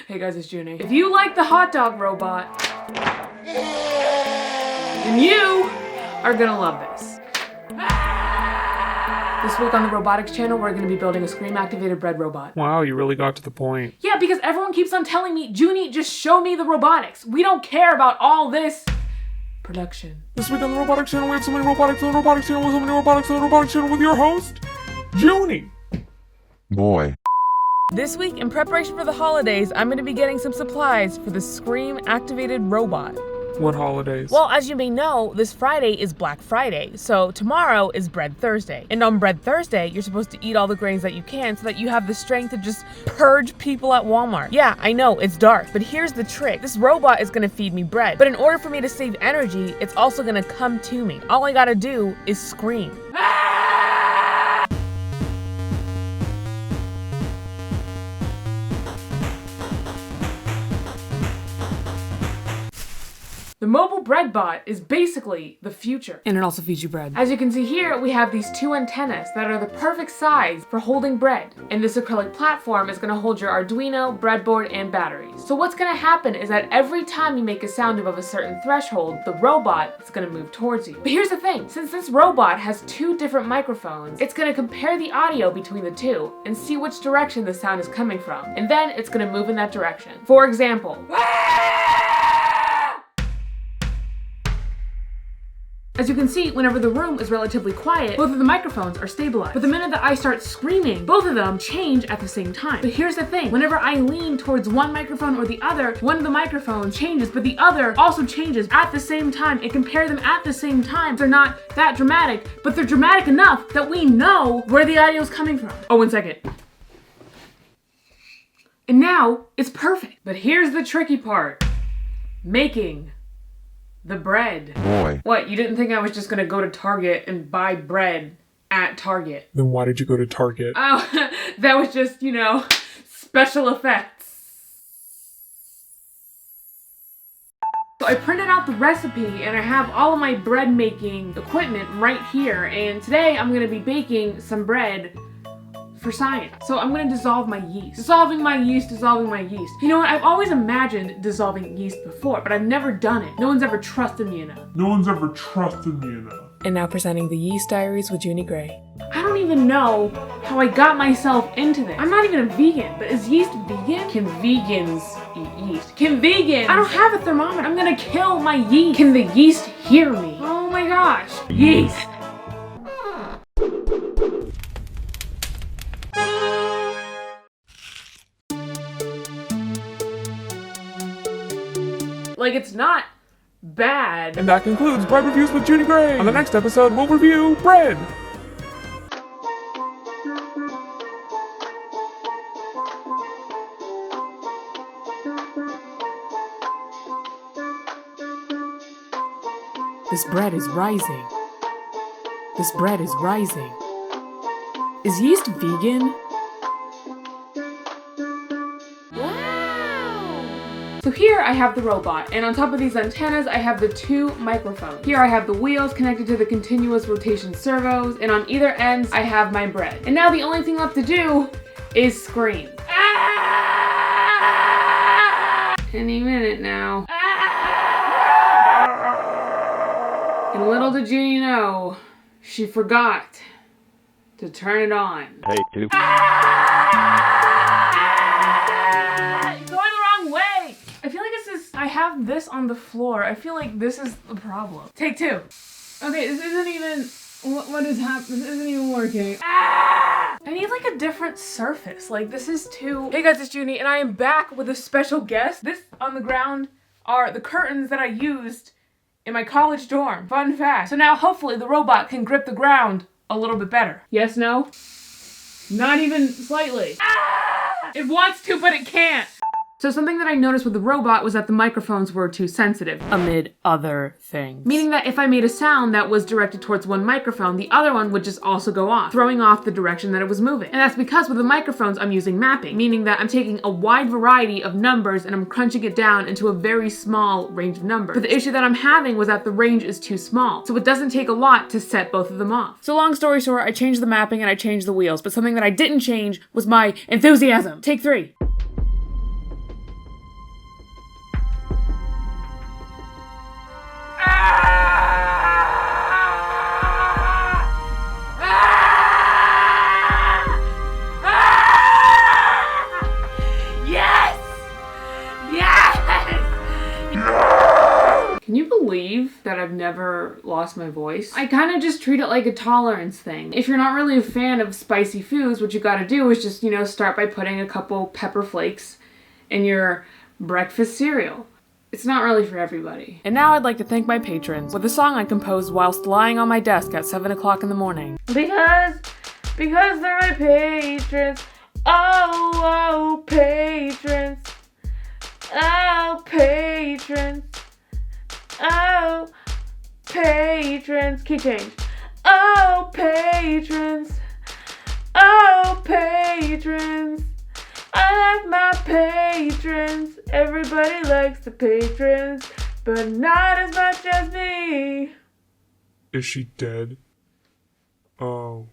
Hey guys, it's Junie. If you like the hot dog robot, then you are gonna love this. This week on the robotics channel, we're gonna be building a scream-activated bread robot. Wow, you really got to the point. Yeah, because everyone keeps on telling me, Junie, just show me the robotics. We don't care about all this production. This week on the robotics channel, we have so many robotics on the robotics channel, so many robotics on the robotics channel with your host, Junie. Boy. This week, in preparation for the holidays, I'm gonna be getting some supplies for the scream-activated robot. What holidays? Well, as you may know, this Friday is Black Friday, so tomorrow is Bread Thursday. And on Bread Thursday, you're supposed to eat all the grains that you can so that you have the strength to just purge people at Walmart. Yeah, I know, it's dark, but here's the trick. This robot is gonna feed me bread, but in order for me to save energy, it's also gonna come to me. All I gotta do is scream. The mobile bread bot is basically the future. And it also feeds you bread. As you can see here, we have these two antennas that are the perfect size for holding bread. And this acrylic platform is gonna hold your Arduino, breadboard, and batteries. So what's gonna happen is that every time you make a sound above a certain threshold, the robot is gonna move towards you. But here's the thing, since this robot has two different microphones, it's gonna compare the audio between the two and see which direction the sound is coming from. And then it's gonna move in that direction. For example, as you can see, whenever the room is relatively quiet, both of the microphones are stabilized. But the minute that I start screaming, both of them change at the same time. But here's the thing, whenever I lean towards one microphone or the other, one of the microphones changes, but the other also changes at the same time, and compare them at the same time. They're not that dramatic, but they're dramatic enough that we know where the audio is coming from. Oh, 1 second. And now, it's perfect. But here's the tricky part. Making the bread. Boy. What, you didn't think I was just gonna go to Target and buy bread at Target? Then why did you go to Target? Oh, that was just, special effects. So I printed out the recipe and I have all of my bread making equipment right here, and today I'm gonna be baking some bread for science. So I'm gonna dissolve my yeast. Dissolving my yeast. You know what, I've always imagined dissolving yeast before, but I've never done it. No one's ever trusted me enough. And now presenting the Yeast Diaries with Junie Gray. I don't even know how I got myself into this. I'm not even a vegan, but is yeast vegan? Can vegans eat yeast? I don't have a thermometer. I'm gonna kill my yeast. Can the yeast hear me? Oh my gosh. Yeast. Like, it's not bad. And that concludes Bread Reviews with Junie Gray. On the next episode, we'll review bread. This bread is rising. This bread is rising. Is yeast vegan? So here I have the robot, and on top of these antennas I have the two microphones. Here I have the wheels connected to the continuous rotation servos, and on either ends I have my bread. And now the only thing left to do is scream. Ah! Any minute now. Ah! And little did Junie know, she forgot to turn it on. Take two. I have this on the floor. I feel like this is the problem. Take two. Okay, this isn't even, what is happening? This isn't even working. Ah! I need like a different surface. Like, this is too... Hey guys, it's Junie, and I am back with a special guest. This on the ground are the curtains that I used in my college dorm. Fun fact. So now hopefully the robot can grip the ground a little bit better. Yes, no? Not even slightly. Ah! It wants to, but it can't. So something that I noticed with the robot was that the microphones were too sensitive, amid other things. Meaning that if I made a sound that was directed towards one microphone, the other one would just also go off, throwing off the direction that it was moving. And that's because with the microphones, I'm using mapping, meaning that I'm taking a wide variety of numbers and I'm crunching it down into a very small range of numbers. But the issue that I'm having was that the range is too small, so it doesn't take a lot to set both of them off. So long story short, I changed the mapping and I changed the wheels, but something that I didn't change was my enthusiasm. Take three. believe that I've never lost my voice. I kind of just treat it like a tolerance thing. If you're not really a fan of spicy foods, what you gotta do is just, start by putting a couple pepper flakes in your breakfast cereal. It's not really for everybody. And now I'd like to thank my patrons with a song I composed whilst lying on my desk at 7 o'clock in the morning. Because they're my patrons. Oh, patrons. Oh, patrons. Oh, patrons. Key change. Oh, patrons. Oh, patrons. I like my patrons. Everybody likes the patrons, but not as much as me. Is she dead? Oh.